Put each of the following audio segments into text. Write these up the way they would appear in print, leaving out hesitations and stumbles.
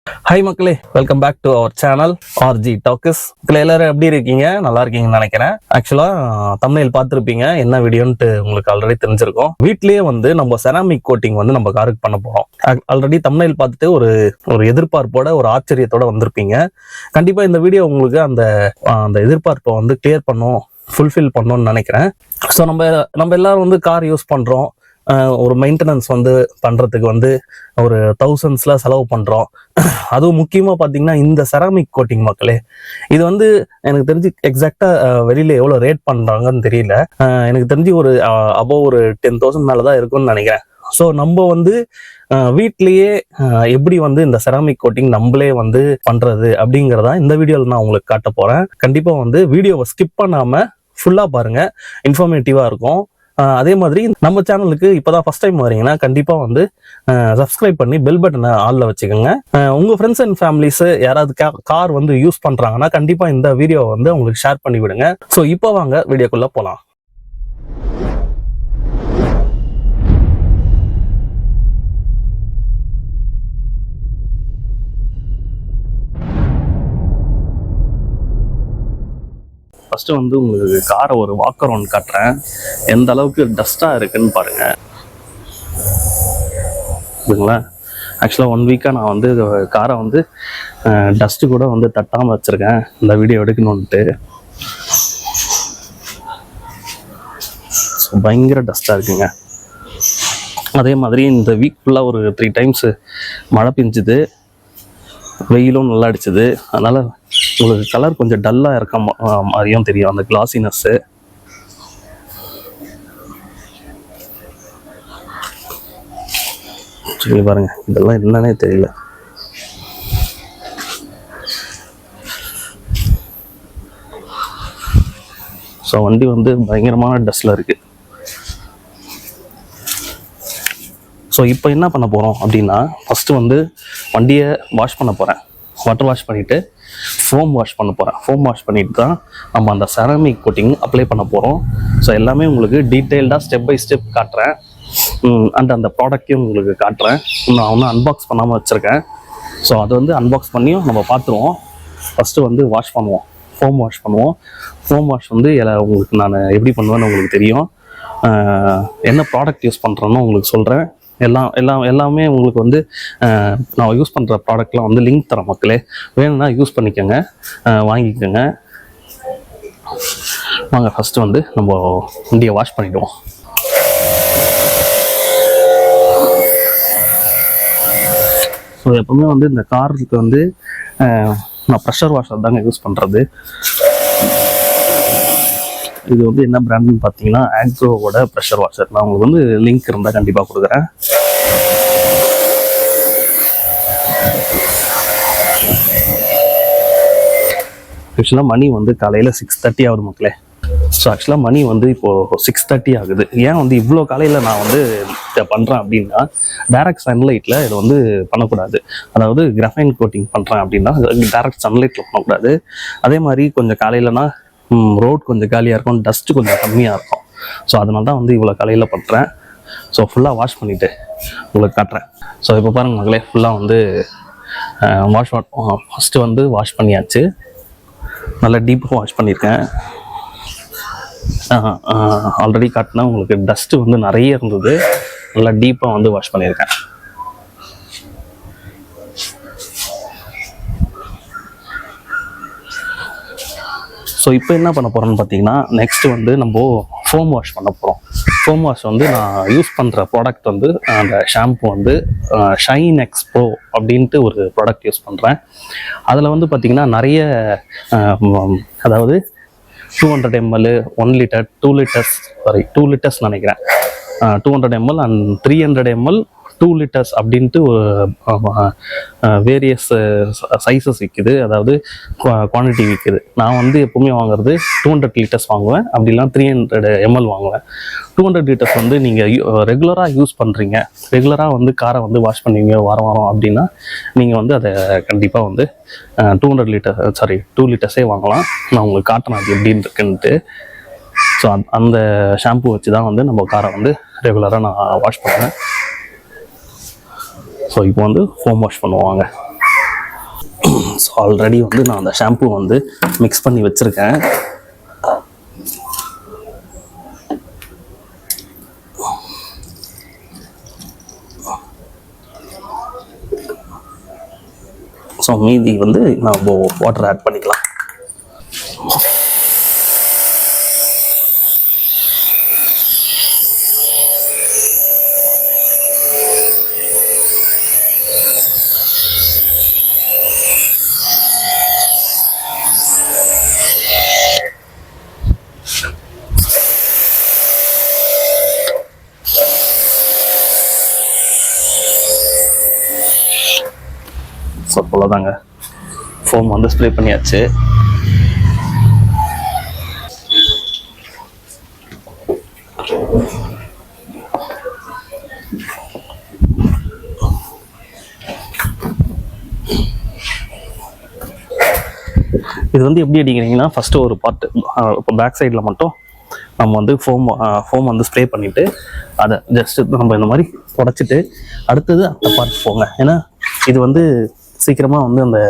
Hi மக்களே, welcome back to our channel RG talks. எல்லாரும் எப்படி இருக்கீங்க? நல்லா இருக்கீங்கன்னு நினைக்கிறேன். ஆக்சுவலா தம்ப்நெயில் பார்த்துருப்பீங்க, என்ன வீடியோன்ட்டு உங்களுக்கு ஆல்ரெடி தெரிஞ்சிருக்கும். வீட்லயே வந்து நம்ம செராமிக் கோட்டிங் வந்து நம்ம காருக்கு பண்ண போறோம். ஆல்ரெடி தம்ப்நெயில் பார்த்துட்டு ஒரு எதிர்பார்ப்போட ஒரு ஆச்சரியத்தோட வந்திருப்பீங்க. கண்டிப்பா இந்த வீடியோ உங்களுக்கு அந்த எதிர்பார்ப்பை வந்து கிளியர் பண்ணும், ஃபுல்ஃபில் பண்ணணும்னு நினைக்கிறேன். ஸோ நம்ம எல்லாரும் வந்து கார் யூஸ் பண்றோம். ஒரு மெயின்டெனன்ஸ் வந்து பண்றதுக்கு வந்து ஒரு தௌசண்ட்ஸ்ல செலவு பண்றோம். அதுவும் முக்கியமா பாத்தீங்கன்னா இந்த செராமிக் கோட்டிங் மக்களே, இது வந்து எனக்கு தெரிஞ்சு எக்ஸாக்டா வெளியில எவ்வளவு ரேட் பண்றாங்கன்னு தெரியல. எனக்கு தெரிஞ்சு ஒரு அபோவ் ஒரு 10,000 மேலதான் இருக்கும்னு நினைக்கிறேன். ஸோ நம்ம வந்து வீட்லயே எப்படி வந்து இந்த செராமிக் கோட்டிங் நம்மளே வந்து பண்றது அப்படிங்கறதா இந்த வீடியோல நான் உங்களுக்கு காட்ட போறேன். கண்டிப்பா வந்து வீடியோவை ஸ்கிப் பண்ணாம ஃபுல்லா பாருங்க, இன்ஃபர்மேட்டிவா இருக்கும். அதே மாதிரி நம்ம சேனலுக்கு இப்பதான் ஃபர்ஸ்ட் டைம் வரீங்கன்னா கண்டிப்பா வந்து சப்ஸ்கிரைப் பண்ணி பெல் பட்டனை ஆல்ல வச்சுக்கோங்க. உங்க ஃப்ரெண்ட்ஸ் அண்ட் ஃபேமிலிஸ் யாராவது கார் வந்து யூஸ் பண்றாங்கன்னா கண்டிப்பா இந்த வீடியோவை வந்து உங்களுக்கு ஷேர் பண்ணி விடுங்க. ஸோ இப்போ வாங்க வீடியோக்குள்ள போலாம். ஃபர்ஸ்ட் வந்து உங்களுக்கு காரை ஒரு வாக் அரவுண்ட் காட்டுறேன், எந்த அளவுக்கு டஸ்டா இருக்குன்னு பாருங்க. இதுங்களா ஆக்சுவலாக 1 வீக்காக நான் வந்து காரை வந்து டஸ்ட்டு கூட வந்து தட்டாமல் வச்சுருக்கேன் இந்த வீடியோ எடுக்கணுன்ட்டு. ஸோ பயங்கர டஸ்ட்டாக இருக்குங்க. அதே மாதிரி இந்த வீக் ஃபுல்லாக ஒரு 3 டைம்ஸ் மழை பெஞ்சுது, வெயிலும் நல்லா அடிச்சுது. அதனால உங்களுக்கு கலர் கொஞ்சம் டல்லாக இருக்க மாதிரியும் தெரியும், அந்த கிளாசினஸ்ஸு. சரி பாருங்க, இதெல்லாம் என்னன்னே தெரியல. ஸோ வண்டி வந்து பயங்கரமான டஸ்ட்ல இருக்கு. ஸோ இப்போ என்ன பண்ண போகிறோம் அப்படின்னா, ஃபஸ்ட்டு வந்து வண்டியை வாஷ் பண்ண போகிறேன். வாட்டர் வாஷ் பண்ணிவிட்டு ஃபோம் வாஷ் பண்ண போகிறேன். ஃபோம் வாஷ் பண்ணிட்டு தான் நம்ம அந்த செராமிக் கோட்டிங் அப்ளை பண்ண போகிறோம். ஸோ எல்லாமே உங்களுக்கு டீட்டெயில்டாக ஸ்டெப் பை ஸ்டெப் காட்டுறேன். அந்த ப்ராடக்டையும் உங்களுக்கு காட்டுறேன். நான் ஒன்றும் அன்பாக்ஸ் பண்ணாமல் வச்சுருக்கேன். ஸோ அதை வந்து அன்பாக்ஸ் பண்ணியும் நம்ம பார்த்துருவோம். ஃபஸ்ட்டு வந்து வாஷ் பண்ணுவோம், ஃபோம் வாஷ் பண்ணுவோம். ஃபோம் வாஷ் வந்து உங்களுக்கு நான் எப்படி பண்ணுவேன்னு உங்களுக்கு தெரியும். என்ன ப்ராடக்ட் யூஸ் பண்ணுறேன்னு உங்களுக்கு சொல்கிறேன். எல்லாமே உங்களுக்கு வந்து நான் யூஸ் பண்ணுற ப்ராடக்ட்லாம் வந்து லிங்க் தரேன் மக்களே, வேணும்னா யூஸ் பண்ணிக்கோங்க, வாங்கிக்கோங்க. வாங்க ஃபஸ்ட்டு வந்து நம்ம வண்டியை வாஷ் பண்ணிவிடுவோம். ஸோ எப்பவுமே வந்து இந்த காருக்கு வந்து நான் ப்ரெஷர் வாஷர் தாங்க யூஸ் பண்ணுறது. இது வந்து என்ன பிராண்டுன்னு பார்த்தீங்கன்னா ஆக்ரோவோட ப்ரெஷர் வாஷர். நான் உங்களுக்கு வந்து லிங்க் இருந்தால் கண்டிப்பாக கொடுக்குறேன். ஆக்சுவலாக மணி வந்து காலையில் 6:30 ஆகுது மக்களே. ஸோ ஆக்சுவலாக மணி வந்து இப்போது 6:30 ஆகுது. ஏன் வந்து இவ்வளோ காலையில் நான் வந்து இதை பண்ணுறேன் அப்படின்னா, டைரக்ட் சன்லைட்டில் இதை வந்து பண்ணக்கூடாது. அதாவது கிராஃபைன் கோட்டிங் பண்ணுறேன் அப்படின்னா டைரக்ட் சன்லைட்டில் பண்ணக்கூடாது. அதே மாதிரி கொஞ்சம் காலையிலனா ரோட் கொஞ்சம் காலியாக இருக்கும், டஸ்ட்டு கொஞ்சம் கம்மியாக இருக்கும். ஸோ அதனால தான் வந்து இவ்வளோ காலையில் பண்ணுறேன். ஸோ ஃபுல்லாக வாஷ் பண்ணிவிட்டு உங்களுக்கு காட்டுறேன். ஸோ இப்போ பாருங்கள் மகளே, ஃபுல்லாக வந்து ஃபஸ்ட்டு வந்து வாஷ் பண்ணியாச்சு. நல்லா டீப்பாக வாஷ் பண்ணியிருக்கேன். ஆல்ரெடி காட்டினா உங்களுக்கு டஸ்ட்டு வந்து நிறைய இருந்தது, நல்லா டீப்பாக வந்து வாஷ் பண்ணியிருக்கேன். ஸோ இப்போ என்ன பண்ண போகிறோம்னு பார்த்தீங்கன்னா, நெக்ஸ்ட்டு வந்து நம்ம ஃபோம் வாஷ் பண்ண போகிறோம். ஃபோம் வாஷ் வந்து நான் யூஸ் பண்ணுற ப்ராடக்ட் வந்து அந்த ஷாம்பு வந்து ஷைன் எக்ஸ்ப்ரோ அப்படின்ட்டு ஒரு ப்ராடக்ட் யூஸ் பண்ணுறேன். அதில் வந்து பார்த்திங்கன்னா நிறைய அதாவது 200 ml, 1 liter, 2 liters நினைக்கிறேன், 200 ml அண்ட் 300 ml, 2 liters அப்படின்ட்டு வேரியஸ் சைஸஸ் விற்குது, அதாவது குவான்டிட்டி விற்குது. நான் வந்து எப்பவுமே வாங்குறது 200 liters வாங்குவேன், அப்படிலாம் 300 ml வாங்குவேன். 200 liters வந்து நீங்கள் ரெகுலராக யூஸ் பண்ணுறீங்க, ரெகுலராக வந்து காரை வந்து வாஷ் பண்ணுவீங்க வாரம் அப்படின்னா நீங்கள் வந்து அதை கண்டிப்பாக வந்து 2 liters வாங்கலாம். நான் உங்களுக்கு காட்டுறேன் அது எப்படின்னு இருக்குன்ட்டு. ஸோ அந்த ஷாம்பு வச்சு தான் வந்து நம்ம காரை வந்து ரெகுலராக நான் வாஷ் பண்ணுவேன். ஸோ இப்போ வந்து ஃபோம் வாஷ் பண்ணுவாங்க. ஸோ ஆல்ரெடி வந்து நான் அந்த ஷாம்பு வந்து மிக்ஸ் பண்ணி வச்சுருக்கேன். ஸோ மீதி வந்து நம்ம வாட்டர் ஆட் பண்ணிக்கலாம். ஸோ அவ்வளோதாங்க, ஃபோம் வந்து ஸ்ப்ரே பண்ணியாச்சு. இது வந்து எப்படி அடிக்கிறீங்கன்னா, ஃபஸ்ட்டு ஒரு பார்ட்டு இப்போ பேக் சைடில் மட்டும் நம்ம வந்து ஃபோம் வந்து ஸ்ப்ரே பண்ணிவிட்டு அதை ஜஸ்ட்டு நம்ம இந்த மாதிரி உடச்சிட்டு அடுத்தது அந்த பார்ட் போங்க. ஏன்னா இது வந்து சீக்கிரமாக வந்து அந்த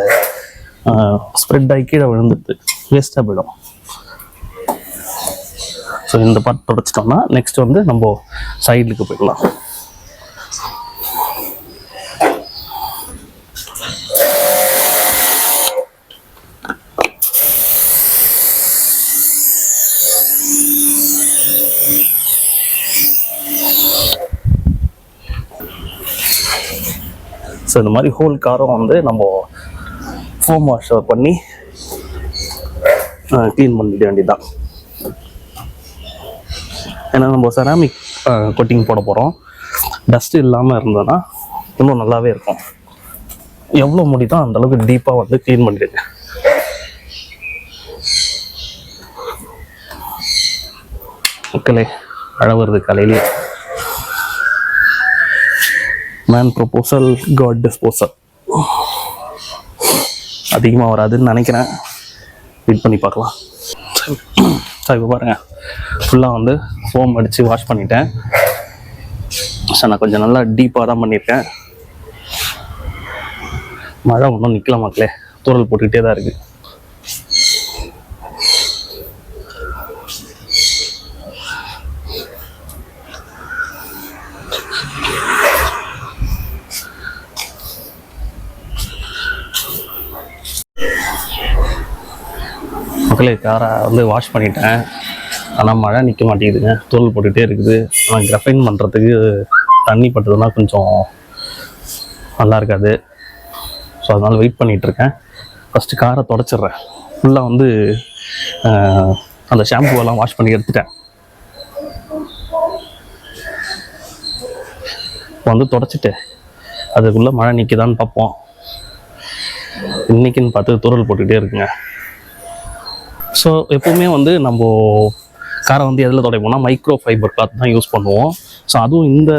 ஸ்ப்ரெட் ஆகி கீழே விழுந்துட்டு வேஸ்ட்டாக போயிடும். ஸோ இந்த பார்ட் தொடச்சிட்டோம்னா நெக்ஸ்ட் வந்து நம்ம சைடுக்கு போயிடலாம். ஸோ இந்த மாதிரி ஹோல் காரம் வந்து நம்ம ஃபோம் வாஷ் பண்ணி க்ளீன் பண்ணிட வேண்டியதுதான். ஏன்னா நம்ம செராமிக் கோட்டிங் போட போகிறோம். டஸ்ட் இல்லாமல் இருந்ததுன்னா இன்னும் நல்லாவே இருக்கும். எவ்வளோ முடியுதோ அந்தளவுக்கு டீப்பாக வந்து க்ளீன் பண்ணிடுங்க. மக்களே, அழ வருது காலையிலே. மேன் ப்ரொபோசல் காட் டிஸ்போசல் அதிகமாக வராதுன்னு நினைக்கிறேன். வெயிட் பண்ணி பார்க்கலாம். சார் இப்போ பாருங்கள், ஃபுல்லாக வந்து ஃபோம் அடித்து வாஷ் பண்ணிட்டேன். சார் நான் கொஞ்சம் நல்லா டீப்பாக தான் பண்ணியிருக்கேன். மழை ஒன்றும் நிற்கல மக்களே, தூறல் போட்டுக்கிட்டே தான் இருக்குது. மக்களே, காரை வந்து வாஷ் பண்ணிட்டேன். ஆனால் மழை நிற்க மாட்டேங்குதுங்க, தூள் போட்டுகிட்டே இருக்குது. ஆனால் கிரஃபைன் பண்ணுறதுக்கு தண்ணி பட்டதுன்னா கொஞ்சம் நல்லா இருக்காது. ஸோ அதனால் வெயிட் பண்ணிகிட்ருக்கேன். ஃபஸ்ட்டு காரை தொடச்சிட்றேன். ஃபுல்லாக வந்து அந்த ஷாம்புவெல்லாம் வாஷ் பண்ணி எடுத்துட்டேன். வந்து தொடச்சிட்டு அதுக்குள்ளே மழை நிற்கிதான்னு பார்ப்போம். இன்றைக்கின்னு பார்த்து தூறல் போட்டுக்கிட்டே இருக்குங்க. ஸோ எப்போவுமே வந்து நம்ம காரை வந்து எதில் துடைப்போம்னா மைக்ரோ ஃபைபர் கிளாத் தான் யூஸ் பண்ணுவோம். ஸோ அதுவும் இந்த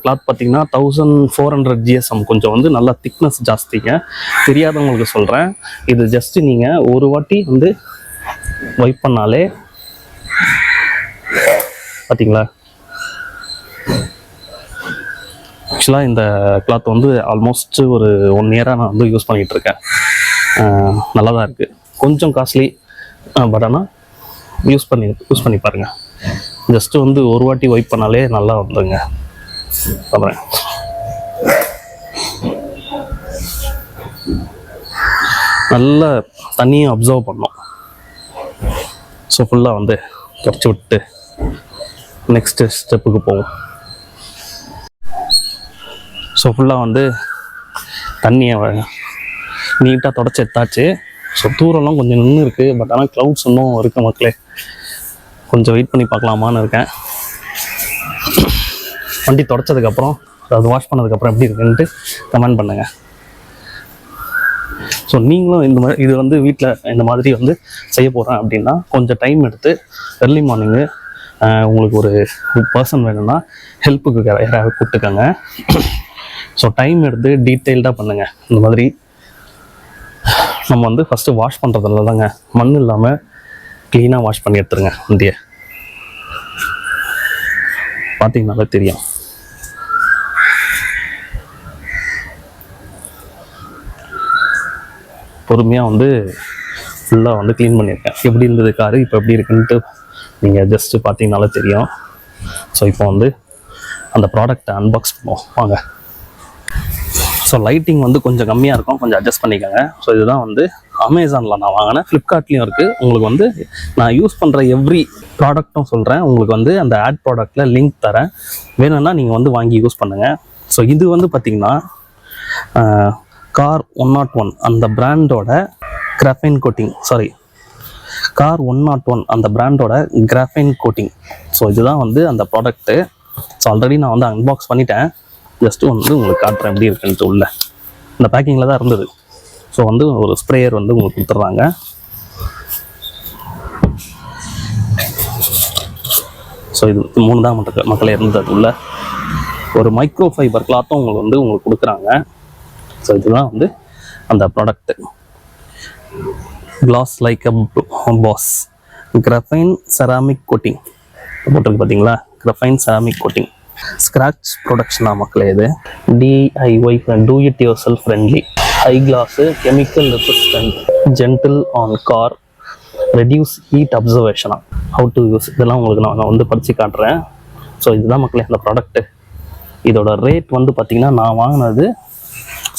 கிளாத் பார்த்திங்கன்னா 1400 GSM, கொஞ்சம் வந்து நல்லா திக்னஸ் ஜாஸ்திங்க. தெரியாதவங்களுக்கு சொல்கிறேன், இது ஜஸ்ட்டு நீங்கள் ஒரு வாட்டி வந்து வைப் பண்ணாலே பார்த்தீங்களா. ஆக்சுவலாக இந்த கிளாத் வந்து ஆல்மோஸ்ட் ஒரு 1 இயராக நான் வந்து யூஸ் பண்ணிகிட்ருக்கேன். நல்லா தான் இருக்குது. கொஞ்சம் காஸ்ட்லி, பட் ஆனால் யூஸ் பண்ணி பாருங்கள். ஜஸ்ட்டு வந்து ஒரு வாட்டி வைப் பண்ணாலே நல்லா வந்துங்க. அப்புறம் நல்லா தண்ணியும் அப்சர்வ் பண்ணோம். ஸோ ஃபுல்லாக வந்து தொடச்சி விட்டு நெக்ஸ்ட்டு ஸ்டெப்புக்கு போவோம். ஸோ ஃபுல்லாக வந்து தண்ணியை நீட்டாக தொடச்சி எடுத்தாச்சு. ஸோ தூரம்லாம் கொஞ்சம் நின்று இருக்குது, பட் ஆனால் க்ளவுட்ஸ் இன்னும் இருக்குது மக்களே. கொஞ்சம் வெயிட் பண்ணி பார்க்கலாமான்னு இருக்கேன். வண்டி தொடச்சதுக்கப்புறம், அதாவது வாஷ் பண்ணதுக்கப்புறம் எப்படி இருக்குன்ட்டு கமெண்ட் பண்ணுங்கள். ஸோ நீங்களும் இந்த மாதிரி இது வந்து வீட்டில் இந்த மாதிரி வந்து செய்ய போகிறேன் அப்படின்னா கொஞ்சம் டைம் எடுத்து எர்லி மார்னிங்கு உங்களுக்கு ஒரு பர்சன் வேணும்னா ஹெல்ப்புக்கு யாராவது கூப்பிட்டுக்கோங்க. ஸோ டைம் எடுத்து டீட்டெயில்டாக பண்ணுங்கள். இந்த மாதிரி நம்ம வந்து ஃபஸ்ட்டு வாஷ் பண்ணுறதுல தாங்க, மண் இல்லாமல் க்ளீனாக வாஷ் பண்ணி எடுத்துருங்க வண்டியை. பார்த்தீங்கன்னாலே தெரியும். பொறுமையாக வந்து ஃபுல்லாக வந்து க்ளீன் பண்ணியிருக்கேன். எப்படி இருந்தது காரு, இப்போ எப்படி இருக்குன்ட்டு நீங்கள் ஜஸ்ட்டு பார்த்தீங்கனாலே தெரியும். ஸோ இப்போ வந்து அந்த ப்ராடக்டை அன்பாக்ஸ் பண்ணுவோம் வாங்க. ஸோ லைட்டிங் வந்து கொஞ்சம் கம்மியாக இருக்கும், கொஞ்சம் அட்ஜஸ்ட் பண்ணிக்கோங்க. ஸோ இதுதான் வந்து அமேசானில் நான் வாங்கினேன், ஃப்ளிப்கார்ட்லேயும் இருக்குது. உங்களுக்கு வந்து நான் யூஸ் பண்ணுற எவ்ரி ப்ராடக்ட்டும் சொல்கிறேன். உங்களுக்கு வந்து அந்த ஆட் ப்ராடக்டில் லிங்க் தரேன், வேணும்னா நீங்கள் வந்து வாங்கி யூஸ் பண்ணுங்கள். ஸோ இது வந்து பார்த்திங்கன்னா கார் 101 அந்த பிராண்டோட கிராஃபைன் கோட்டிங், கார் 101 அந்த பிராண்டோட கிராஃபைன் கோட்டிங். ஸோ இதுதான் வந்து அந்த ப்ராடக்ட்டு. ஸோ ஆல்ரெடி நான் வந்து அன்பாக்ஸ் பண்ணிட்டேன், ஜஸ்ட்டு வந்து உங்களுக்கு காட்டுறேன் எப்படி இருக்குன்ட்டு. உள்ள இந்த பேக்கிங்கில் தான் இருந்தது. ஸோ வந்து ஒரு ஸ்ப்ரேயர் வந்து உங்களுக்கு கொடுத்துட்றாங்க. ஸோ இது 3 தான் மக்களே இருந்தது. உள்ள ஒரு மைக்ரோ ஃபைபர் கிளாத்தும் உங்களுக்கு கொடுக்குறாங்க. ஸோ இதுதான் வந்து அந்த product. Glass like a boss graphene ceramic coating போட்டிருக்கு பார்த்தீங்களா, கிராஃபைன் செராமிக் கோட்டிங். ஸ்க்ராட்ச் ப்ரொடக்ஷனாக மக்களே இது. DIY do it yourself friendly, high gloss, chemical resistant, gentle on car, reduce heat அப்சர்வேஷனா, ஹவு டு யூஸ், இதெல்லாம் உங்களுக்கு நான் வந்து படித்து காட்டுறேன். ஸோ இதுதான் மக்களே இந்த ப்ராடக்ட்டு. இதோட ரேட் வந்து பார்த்திங்கன்னா நான் வாங்கினது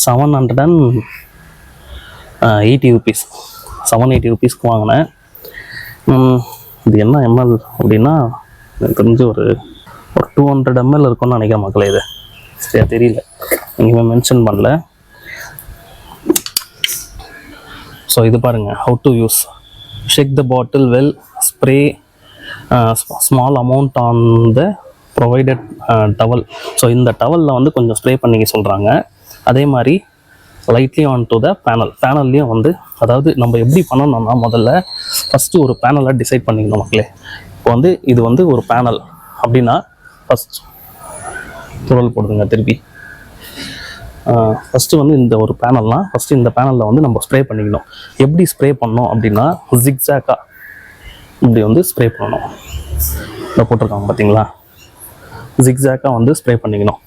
780 rupees, 780 rupeesக்கு வாங்கினேன். இது என்ன ml அப்படின்னா எனக்கு தெரிஞ்சு ஒரு 200 ml இருக்கும்னு நினைக்கிறேன் மக்களே. இது சரியா தெரியல, எங்கேயுமே மென்ஷன் பண்ணல. ஸோ இது பாருங்கள், how to use, shake the bottle well, spray small amount on the provided towel. So இந்த டவலில் வந்து கொஞ்சம் ஸ்ப்ரே பண்ணிக்க சொல்கிறாங்க. அதே மாதிரி லைட்லி ஆன் டு த பேனல்லையும் வந்து, அதாவது நம்ம எப்படி பண்ணணும்னா முதல்ல ஃபஸ்ட்டு ஒரு பேனலை டிசைட் பண்ணிக்கணும் மக்களே. இப்போ வந்து இது வந்து ஒரு பேனல் அப்படின்னா ஃபஸ்ட் துவல் போடுதுங்க திருப்பி. ஃபஸ்ட்டு வந்து இந்த ஒரு பேனல்னால் ஃபஸ்ட்டு இந்த பேனலில் வந்து நம்ம ஸ்ப்ரே பண்ணிக்கணும். எப்படி ஸ்ப்ரே பண்ணோம் அப்படின்னா ஜிக்ஸாக்காக இப்படி வந்து ஸ்ப்ரே பண்ணணும். இதை போட்டிருக்காங்க பார்த்தீங்களா, ஜிக்ஸாக்காக வந்து ஸ்ப்ரே பண்ணிக்கணும்.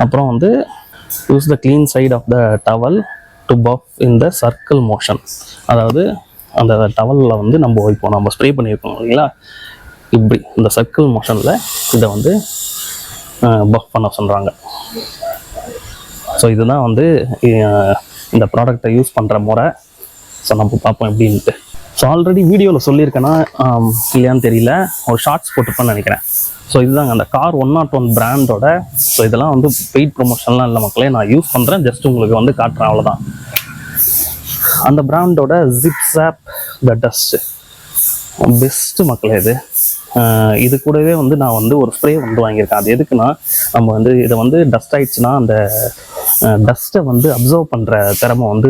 அப்புறம் வந்து use the clean side of the towel to buff in the circle motion. அதாவது அந்த டவலில் வந்து நம்ம ஸ்ப்ரே பண்ணியிருக்கோம் இல்லைங்களா, இப்படி இந்த சர்க்கிள் மோஷனில் இதை வந்து பஃப் பண்ண சொல்கிறாங்க. ஸோ இதுதான் வந்து இந்த ப்ராடக்டை யூஸ் பண்ணுற முறை. ஸோ நம்ம பார்ப்போம் எப்படின்ட்டு. ஸோ ஆல்ரெடி வீடியோவில் சொல்லியிருக்கேன்னா இல்லையான்னு தெரியல, ஒரு ஷார்ட்ஸ் போட்டுப்பேன்னு நினைக்கிறேன். ஸோ இதுதாங்க அந்த கார் 101 பிராண்டோட. ஸோ இதெல்லாம் வந்து பெய்ட் ப்ரொமோஷன்லாம் இல்லை மக்களே, நான் யூஸ் பண்ணுறேன், ஜஸ்ட் உங்களுக்கு வந்து காட்டுறேன், அவ்வளோதான். அந்த பிராண்டோட ஜிப்ஸாப் த டஸ்ட் பெஸ்ட்டு மக்களே. இது கூடவே வந்து நான் வந்து ஒரு ஸ்ப்ரே வந்து வாங்கியிருக்கேன். அது எதுக்குன்னா, நம்ம வந்து இதை வந்து டஸ்ட் ஆயிடுச்சுன்னா அந்த டஸ்ட்டை வந்து அப்சர்வ் பண்ணுற திறமை வந்து,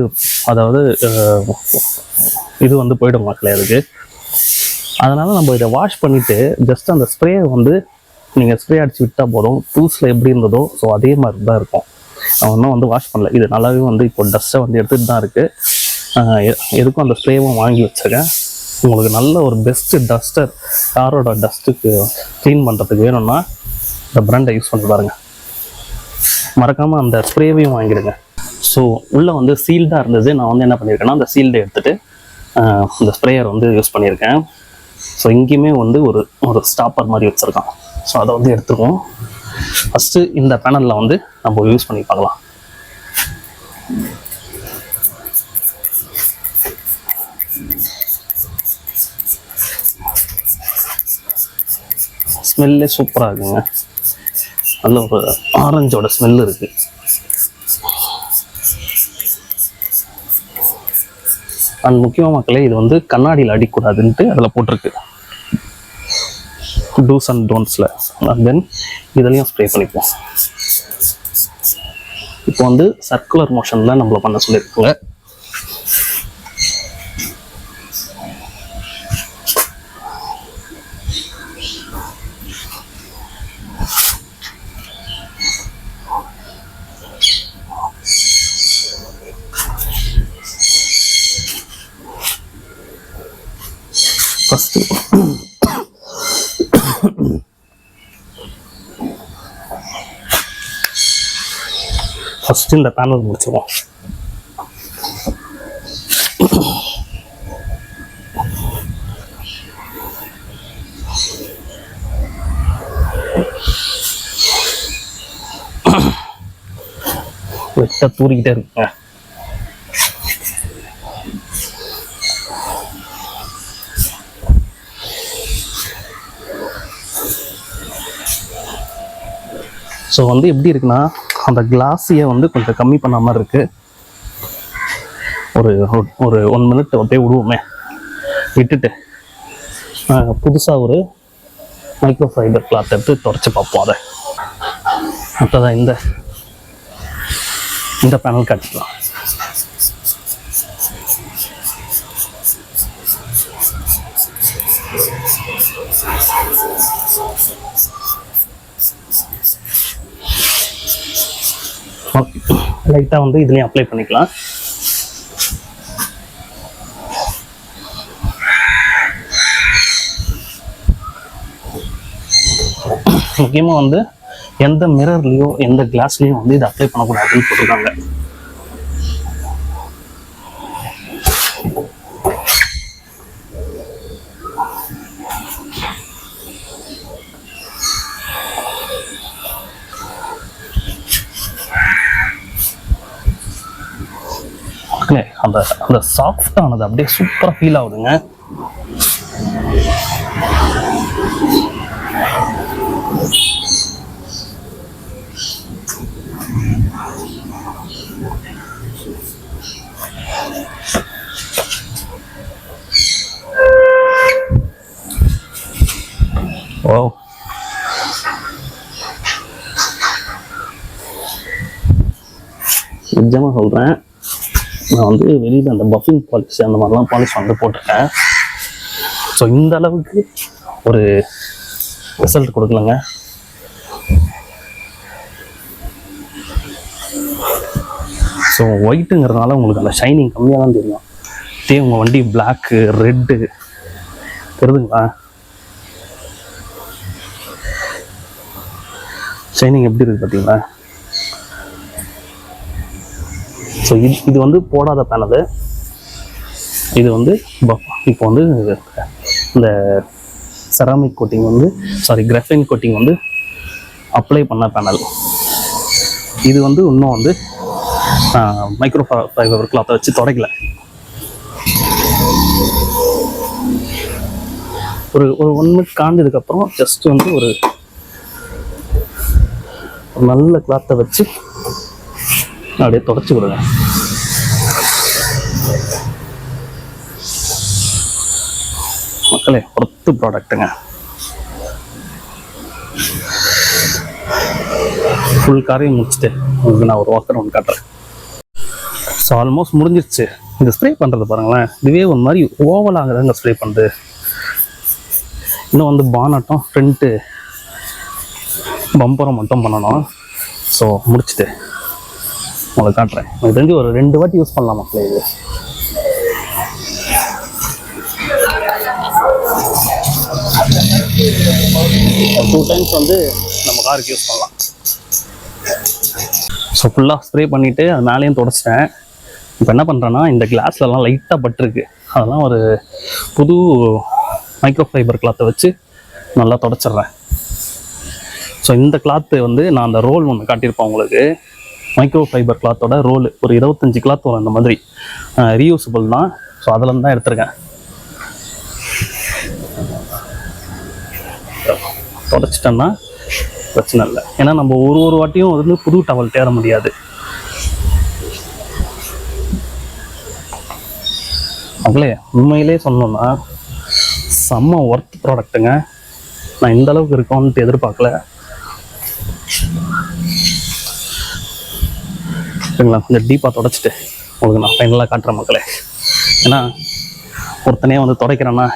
அதாவது இது வந்து போய்டும் மக்களே அதுக்கு. அதனால் நம்ம இதை வாஷ் பண்ணிவிட்டு ஜஸ்ட் அந்த ஸ்ப்ரே வந்து நீங்கள் ஸ்ப்ரே அடித்து விட்டால் போதும். டூல்ஸில் எப்படி இருந்ததோ ஸோ அதே மாதிரி தான் இருக்கும். நான் ஒன்றும் வந்து வாஷ் பண்ணல, இது நல்லாவே வந்து இப்போ டஸ்ட்டை வந்து எடுத்துகிட்டு தான் இருக்குது. எதுக்கும் அந்த ஸ்ப்ரேவும் வாங்கி வச்சுருக்கேன். உங்களுக்கு நல்ல ஒரு பெஸ்ட்டு டஸ்டர், காரோட டஸ்ட்டுக்கு க்ளீன் பண்ணுறதுக்கு வேணும்னா இந்த பிராண்டை யூஸ் பண்ணி பாருங்கள். மறக்காமல் அந்த ஸ்ப்ரேவையும் வாங்கிடுங்க. ஸோ உள்ளே வந்து சீல்டாக இருந்தது, நான் வந்து என்ன பண்ணியிருக்கேன்னா அந்த சீல்டை எடுத்துகிட்டு இந்த ஸ்ப்ரேயர் வந்து யூஸ் பண்ணியிருக்கேன். ஸோ இங்கேயுமே வந்து ஒரு ஸ்டாப்பர் மாதிரி வச்சுருக்கான். ஸோ அதை வந்து எடுத்துருவோம். ஃபஸ்ட்டு இந்த பேனலில் வந்து நம்ம யூஸ் பண்ணி பார்க்கலாம். ஸ்மெல்லே சூப்பராக இருக்குங்க, நல்ல ஒரு ஆரஞ்சோட ஸ்மெல் இருக்குது. அண்ட் முக்கியமாக மக்களே, இது வந்து கண்ணாடியில் அடிக்கூடாதுன்ட்டு அதில் போட்டிருக்கு, டூஸ் அண்ட் டோன்ட்ஸில். அண்ட் தென் இதுலேயும் ஸ்ப்ரே பண்ணிப்போம். இப்போ வந்து சர்க்குலர் மோஷனில் நம்மளை பண்ண சொல்லியிருக்கோங்க. ஃபஸ்ட்டு இந்த பேனல் முடிச்சுருவோம். வெட்ட தூரிக்கிட்டே இருக்குங்க. ஸோ வந்து எப்படி இருக்குன்னா அந்த கிளாஸையை வந்து கொஞ்சம் கம்மி பண்ண மாதிரி இருக்கு. ஒரு 1 மினிட் அப்படியே விடுவோமே, விட்டுட்டு புதுசாக ஒரு மைக்ரோ ஃபைபர் கிளாத் எடுத்து தொடச்சி பார்ப்போம். அதை அப்போதான் இந்த பேனல் காட்டிக்கலாம். லைட்டாக வந்து இதுலேயும் அப்ளை பண்ணிக்கலாம். முக்கியமாக வந்து எந்த மிரர்லேயோ எந்த கிளாஸ்லேயும் வந்து இதை அப்ளை பண்ணக்கூடாதுன்னு போட்டுருக்காங்க. அந்த சாஃப்டானது அப்படியே சூப்பராக ஃபீல் ஆகுதுங்க. ஓ, நிஜமாக சொல்கிறேன், நான் வந்து வெளியில் அந்த பஃபிங் பாலிஷ் அந்த மாதிரிலாம் பாலிஷ் வந்து போட்டிருக்கேன். ஸோ இந்த அளவுக்கு ஒரு ரிசல்ட் கொடுக்கலங்க. ஸோ ஒயிட்டுங்கிறதுனால உங்களுக்கு அந்த ஷைனிங் கம்மியாக தான் தெரியும். உங்கள் வண்டி பிளாக்கு ரெட்டு தெரியுதுங்களா? ஷைனிங் எப்படி இருக்குது பார்த்தீங்களா? ஸோ இது வந்து போடாத பேனலு. இது வந்து இப்போ வந்து இந்த செராமிக் கோட்டிங் வந்து கிராஃபைன் கோட்டிங் வந்து அப்ளை பண்ண பேனல். இது வந்து இன்னும் வந்து மைக்ரோ ஃபைபர் கிளாத்தை வச்சு துடைக்கல. ஒரு 1 மினிட் காஞ்சதுக்கப்புறம் ஜஸ்ட் வந்து ஒரு நல்ல கிளாத்தை வச்சு அப்படியே தொடச்சி விடுங்க. மக்களே, ஒர்த்து ப்ராடக்ட்டுங்க. ஃபுல் காரையும் முடிச்சுட்டு உங்களுக்கு நான் ஒரு வாக்கர் ஒன்று காட்டுறேன். ஸோ ஆல்மோஸ்ட் முடிஞ்சிருச்சு. இந்த ஸ்ப்ரே பண்ணுறது பாருங்களேன், இதுவே ஒரு மாதிரி ஓவலாக தாங்க ஸ்ப்ரே பண்ணுறது. இன்னும் வந்து பானட்டும் ஃப்ரண்ட்டு பம்பரம் மட்டும் பண்ணணும். ஸோ முடிச்சுட்டு உங்களுக்கு காட்டுறேன். எனக்கு தெரிஞ்சு ஒரு 2 வாட்டி யூஸ் பண்ணலாம் மக்களே. இது 2 டைம்ஸ் வந்து நம்ம காருக்கு யூஸ் பண்ணலாம். ஸோ ஃபுல்லாக ஸ்ப்ரே பண்ணிவிட்டு அது மேலேயும் தொடச்சிட்டேன். இப்போ என்ன பண்ணுறேன்னா, இந்த கிளாஸ்லலாம் லைட்டாக பட்டிருக்கு, அதெல்லாம் ஒரு புது மைக்ரோ ஃபைபர் கிளாத்தை வச்சு நல்லா தொடச்சிட்றேன். ஸோ இந்த கிளாத்து வந்து நான் அந்த ரோல் ஒன்று காட்டியிருப்பேன் உங்களுக்கு. மைக்ரோ ஃபைபர் கிளாத்தோட ரோல் ஒரு 25 கிளாத் வரும். இந்த மாதிரி ரீயூசபிள் தான். ஸோ அதில் தான் எடுத்திருக்கேன். தொடச்சிட்டோன்னா பிரச்சனை இல்லை. ஏன்னா நம்ம ஒரு வாட்டியும் வந்து புது டவல் தேட முடியாது. அவங்களே உண்மையிலே சொன்னோன்னா செம்ம ஒர்த் ப்ராடக்ட்டுங்க. நான் இந்த அளவுக்கு இருக்கோன்ட்டு எதிர்பார்க்கல. சரிங்களா, கொஞ்சம் டீப்பாக தொடச்சிட்டு உங்களுக்கு நான் ஃபைனலாக காட்டுறேன் மக்களே. ஏன்னா ஒருத்தனே வந்து துடைக்கிறேன்னா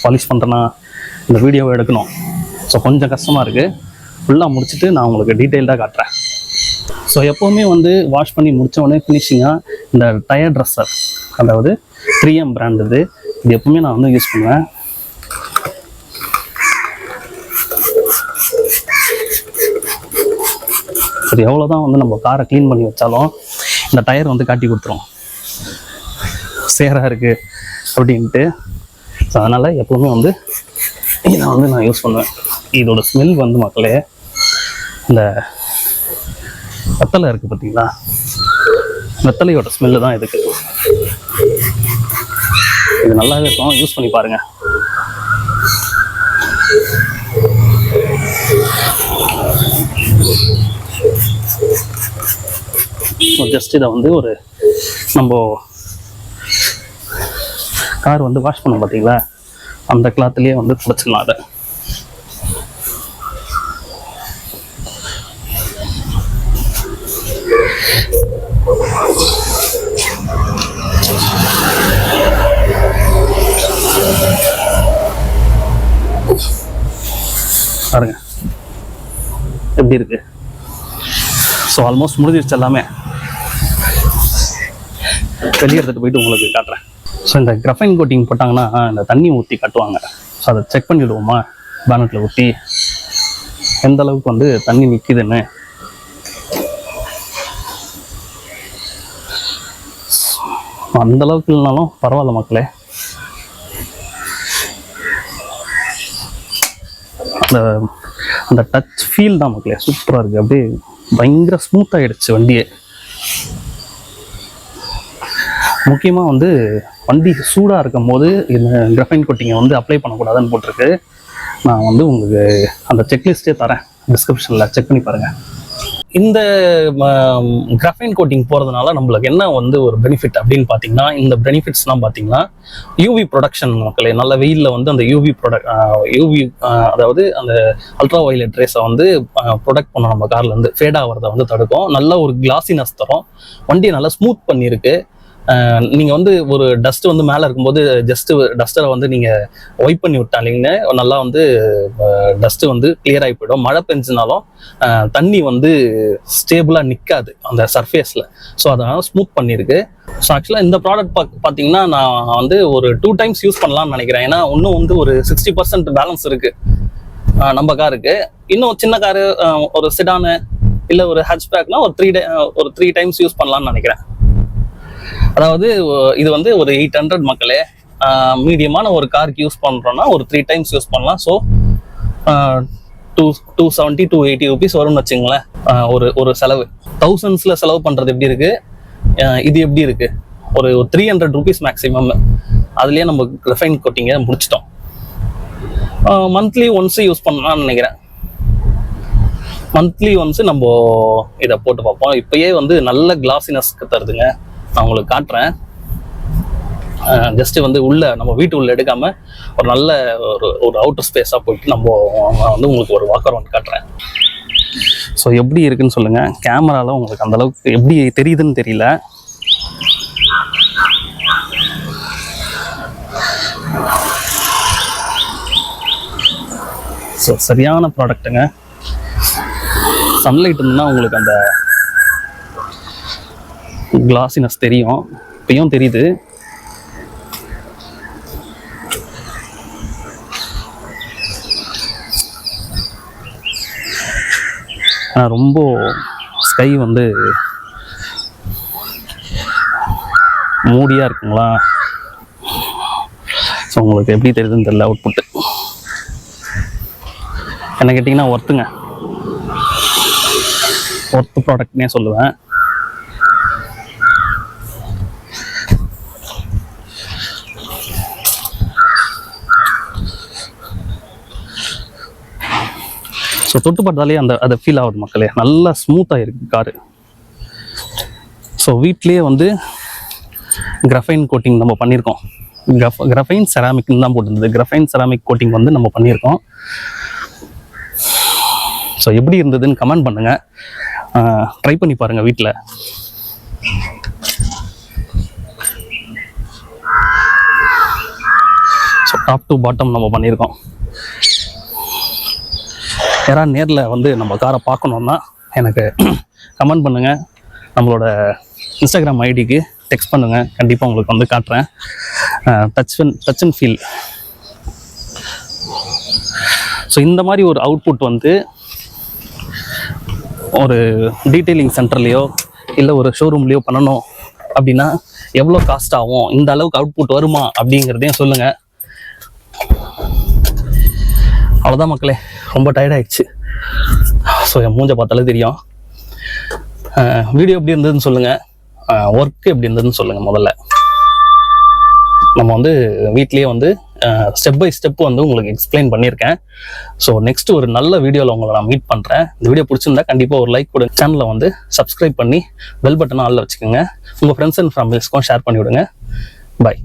பாலிஷ் பண்ணுறேன்னா இந்த வீடியோவை எடுக்கணும். ஸோ கொஞ்சம் கஷ்டமாக இருக்குது. ஃபுல்லாக முடிச்சுட்டு நான் உங்களுக்கு டீட்டெயில்டாக காட்டுறேன். ஸோ எப்போவுமே வந்து வாஷ் பண்ணி முடித்தோடனே ஃபினிஷிங்காக இந்த டயர் ட்ரெஸ்ஸர், அதாவது 3M பிராண்ட் இது எப்பவுமே நான் வந்து யூஸ் பண்ணுவேன். சரி, எவ்வளோதான் வந்து நம்ம காரை க்ளீன் பண்ணி வச்சாலும் இந்த டயர் வந்து காட்டி கொடுத்துரும் சேராக இருக்குது அப்படின்ட்டு. ஸோ அதனால் எப்போவுமே வந்து இதை வந்து நான் யூஸ் பண்ணுவேன். இதோட ஸ்மெல் வந்து மக்களே, இந்த வெத்தலை இருக்குது பார்த்தீங்களா, வெத்தலையோட ஸ்மெல்லு தான் இதுக்கு. இது நல்லாவே இருக்கும், யூஸ் பண்ணி பாருங்க. ஜஸ்ட் இதை வந்து ஒரு நம்ம கார் வந்து வாஷ் பண்ணோம் பார்த்தீங்களா, அந்த கிளாத்லேயே வந்து துடைச்சிக்கலாம் அதை. பாருங்க எப்படி இருக்கு. ஸோ ஆல்மோஸ்ட் முடிஞ்சிருச்சு எல்லாமே. வெளியே எடுத்துகிட்டு போயிட்டு உங்களுக்கு காட்டுறேன். ஸோ இந்த கிரஃபைன் கோட்டிங் போட்டாங்கன்னா இந்த தண்ணி ஊற்றி கட்டுவாங்க. ஸோ அதை செக் பண்ணிவிடுவோமா பேனட்டில் ஊற்றி எந்த அளவுக்கு வந்து தண்ணி நிற்கிதுன்னு. அந்த அளவுக்கு இல்லைனாலும் பரவாயில்ல மக்களே. அந்த டச் ஃபீல் தான் மக்களே சூப்பராக இருக்குது. அப்படியே பயங்கர ஸ்மூத் ஆகிடுச்சு வண்டியே. முக்கியமாக வந்து வண்டி சூடாக இருக்கும் போது இந்த கிரஃபைன் கோட்டிங்கை வந்து அப்ளை பண்ணக்கூடாதுன்னு போட்டிருக்கு. நான் வந்து உங்களுக்கு அந்த செக்லிஸ்ட்டே தரேன் டிஸ்கிரிப்ஷனில், செக் பண்ணி பாருங்கள். இந்த கிராஃபைன் கோட்டிங் போகிறதுனால நம்மளுக்கு என்ன வந்து ஒரு பெனிஃபிட் அப்படின்னு பார்த்தீங்கன்னா, இந்த பெனிஃபிட்ஸ்லாம் பார்த்தீங்கன்னா யூவி ப்ரொடக்ஷன் மக்களே. நல்ல வெயிலில் வந்து அந்த யூவி அதாவது அந்த அல்ட்ரா வயலட் ரேஸை வந்து ப்ரொடக்ட் பண்ண நம்ம கார்லேருந்து ஃபேட் ஆகிறத வந்து தடுக்கும். நல்ல ஒரு கிளாசினஸ் தரும். வண்டியை நல்லா ஸ்மூத் பண்ணியிருக்கு. நீங்கள் வந்து ஒரு டஸ்ட் வந்து மேலே இருக்கும்போது ஜஸ்ட்டு டஸ்டரை வந்து நீங்கள் ஒய்ப் பண்ணி விட்டாலிங்கன்னு நல்லா வந்து டஸ்ட்டு வந்து கிளியர் ஆகி போயிடும். மழை பெஞ்சினாலும் தண்ணி வந்து ஸ்டேபிளாக நிற்காது அந்த சர்ஃபேஸில். ஸோ அதனால் ஸ்மூத் பண்ணியிருக்கு. ஸோ ஆக்சுவலாக இந்த ப்ராடக்ட் பார்த்தீங்கன்னா நான் வந்து ஒரு 2 times யூஸ் பண்ணலாம்னு நினைக்கிறேன். ஏன்னா இன்னும் வந்து ஒரு 60% பேலன்ஸ் இருக்குது நம்ம காருக்கு. இன்னும் சின்ன காரு, ஒரு செடானு இல்லை ஒரு ஹேட்ச்பேக்னா ஒரு 3 times யூஸ் பண்ணலாம்னு நினைக்கிறேன். அதாவது இது வந்து ஒரு 800 மக்களே. மீடியமான ஒரு காருக்கு யூஸ் பண்ணுறோன்னா ஒரு 3 times யூஸ் பண்ணலாம். ஸோ 270 to 280 rupees வரும்னு வச்சுங்களேன். ஒரு செலவு thousandsல செலவு பண்ணுறது எப்படி இருக்குது, இது எப்படி இருக்குது, ஒரு 300 rupees மேக்ஸிமம். அதுலேயே நம்ம கிராஃபைன் கோட்டிங்கை முடிச்சிட்டோம். மந்த்லி ஒன்ஸ் யூஸ் பண்ணலாம்னு நினைக்கிறேன். மந்த்லி ஒன்ஸ் நம்ம இதை போட்டு பார்ப்போம். இப்போயே வந்து நல்ல கிளாசினஸ்க்கு தருதுங்க. நான் உங்களுக்கு காட்டுறேன். ஜஸ்ட்டு வந்து நம்ம வீட்டு உள்ள எடுக்காமல் ஒரு நல்ல ஒரு அவுட்டர் ஸ்பேஸாக போயிட்டு நம்ம வந்து உங்களுக்கு ஒரு வாக் அரவுண்ட் காட்டுறேன். ஸோ எப்படி இருக்குன்னு சொல்லுங்கள். கேமராவில் உங்களுக்கு அந்தளவுக்கு எப்படி தெரியுதுன்னு தெரியல. ஸோ சரியான ப்ராடக்ட்டுங்க. சன்லைட் இருந்துன்னா உங்களுக்கு அந்த கிளாசினஸ் தெரியும். இப்பயும் தெரியுது. ரொம்ப ஸ்கை வந்து மூடியாக இருக்குங்களா. ஸோ உங்களுக்கு எப்படி தெரியுதுன்னு தெரியல அவுட்புட்டு. என்ன கேட்டிங்கன்னா ஒர்த்துங்க, ஒர்த்து ப்ராடக்ட்னே சொல்லுவேன். ஸோ தொட்டு பார்த்தாலே அதை ஃபீல் ஆகுது மக்களே. நல்லா ஸ்மூத்தாக இருக்குது காரு. ஸோ வீட்லேயே வந்து கிராஃபைன் கோட்டிங் நம்ம பண்ணியிருக்கோம். கிராஃபைன் செராமிக்னு தான் போட்டிருந்தது. கிராஃபைன் செராமிக் கோட்டிங் வந்து நம்ம பண்ணியிருக்கோம். ஸோ எப்படி இருந்ததுன்னு கமெண்ட் பண்ணுங்கள். ட்ரை பண்ணி பாருங்கள் வீட்டில். ஸோ டாப் டு பாட்டம் நம்ம பண்ணியிருக்கோம். யாராவது நேரில் வந்து நம்ம காரை பார்க்கணுன்னா எனக்கு கமெண்ட் பண்ணுங்கள். நம்மளோட இன்ஸ்டாகிராம் ஐடிக்கு டெக்ஸ்ட் பண்ணுங்கள். கண்டிப்பாக உங்களுக்கு வந்து காட்டுறேன். Touch and feel. ஸோ இந்த மாதிரி ஒரு அவுட்புட் வந்து ஒரு டீட்டெயிலிங் சென்டர்லேயோ இல்லை ஒரு ஷோரூம்லேயோ பண்ணணும் அப்படின்னா எவ்வளோ காஸ்ட் ஆகும், இந்த அளவுக்கு அவுட்புட் வருமா அப்படிங்கிறதையும் சொல்லுங்கள். அவ்வளோதான் மக்களே, ரொம்ப டயர்டாகிடுச்சு. ஸோ என் மூஞ்சை பார்த்தாலே தெரியும். வீடியோ எப்படி இருந்ததுன்னு சொல்லுங்கள். ஒர்க் எப்படி இருந்ததுன்னு சொல்லுங்க. முதல்ல நம்ம வந்து வீட்லயே வந்து ஸ்டெப் பை ஸ்டெப் வந்து உங்களுக்கு எக்ஸ்பிளைன் பண்ணியிருக்கேன். ஸோ நெக்ஸ்ட் ஒரு நல்ல வீடியோவில் உங்களை நான் மீட் பண்ணுறேன். இந்த வீடியோ பிடிச்சிருந்தா கண்டிப்பாக ஒரு லைக் கொடுங்க. சேனலை வந்து சப்ஸ்கிரைப் பண்ணி பெல் பட்டனை ஆல்ல வச்சுக்கோங்க. உங்கள் ஃப்ரெண்ட்ஸ் அண்ட் ஃபேமிலிஸ்க்கும் ஷேர் பண்ணி விடுங்க. பாய்.